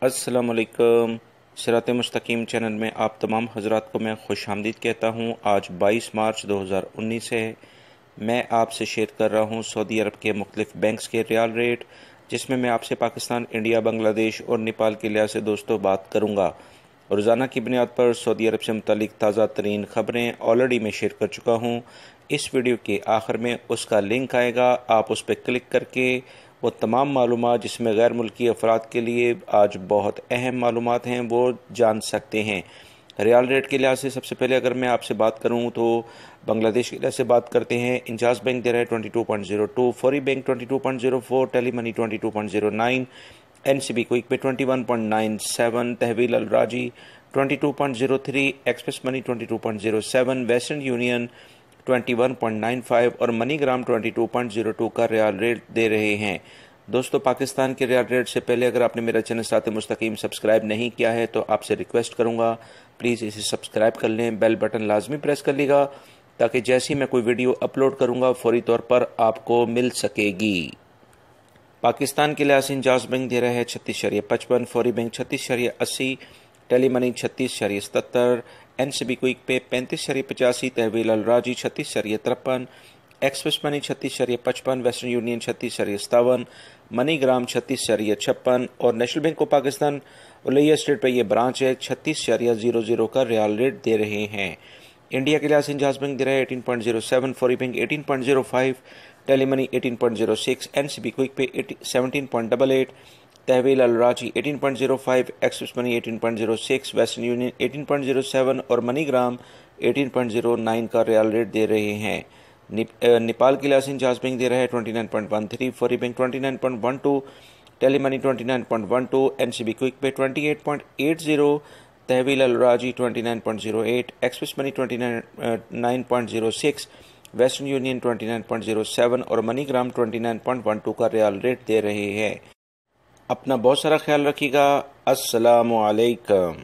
अस्सलामुअलैकुम। सिरात मुस्तकीम चैनल में आप तमाम हजरात को मैं खुश आमदीद कहता हूँ। आज 22 मार्च 2019 है। मैं आपसे शेयर कर रहा हूँ सऊदी अरब के मुख्तलिफ बैंक्स के रियाल रेट, जिसमें मैं आपसे पाकिस्तान, इंडिया, बांग्लादेश और नेपाल के लिहाज से दोस्तों बात करूँगा। रोज़ाना की बुनियाद पर सऊदी अरब से मुतालिक ताज़ा तरीन ख़बरें ऑलरेडी मैं शेयर कर चुका हूँ। इस वीडियो के आखिर में उसका लिंक आएगा, आप उस पर क्लिक करके वो तमाम मालूमात जिसमें गैर मुल्की अफराद के लिए आज बहुत अहम मालूमात हैं वो जान सकते हैं। रियाल रेट के लिहाज से सबसे पहले अगर मैं आपसे बात करूं तो बांग्लादेश के लिहाज से बात करते हैं। इंजाज बैंक दे रहा है 22.02, Fawri bank 22.04, Tele Money 22.09, NCB quick Pay 21.97, तहवील Al राजी 22.03, एक्सप्रेस मनी 22.07, वेस्टर्न यूनियन 21.95 और मनीग्राम 22.02 का रियाल रेट दे रहे हैं। दोस्तों, पाकिस्तान के रियाल रेट से पहले अगर आपने मेरा चैनल साथ मुस्तकीम सब्सक्राइब नहीं किया है तो आपसे रिक्वेस्ट करूंगा प्लीज़ इसे सब्सक्राइब कर लें, बेल बटन लाजमी प्रेस कर लीजिएगा ताकि जैसे ही मैं कोई वीडियो अपलोड करूंगा फौरी तौर पर आपको मिल सकेगी। पाकिस्तान के लिहाज से इंजाज बैंक दे रहा है 36.55, फौरी bank 36.80, tele money 36.77, NCB quick pay 35.85, Tahweel Al Rajhi 36.53, express money 36.55, Western Union 36.57, MoneyGram 36.56 और national bank of Pakistan Olaya street पर यह ब्रांच है 36.00 का रियाल रेट दे रहे हैं। इंडिया के लिहाज से इंजाज बैंक दे रहा है 18.07, Fawri bank 18.05, Tele Money 18.06, NCB quick Pay 17.88, तहवील Al राजी 18.05, एक्सप्रेस मनी 18.06, वेस्टर्न यूनियन 18.07 और मनीग्राम 18.09 का रियाल रेट दे रहे हैं। नेपाल के लिहाज से इंजाज बैंक दे रहा है 29.13, Fawri bank 29.12, Tele Money 29.12, NCB quick Pay 28.80, तहवील Al राजी 29.08, एक्सप्रेस मनी 29.06, वेस्टर्न यूनियन 29.07 और मनीग्राम 29.12 का रियाल रेट दे रहे हैं। अपना बहुत सारा ख्याल रखिएगा। अस्सलामु अलैकुम।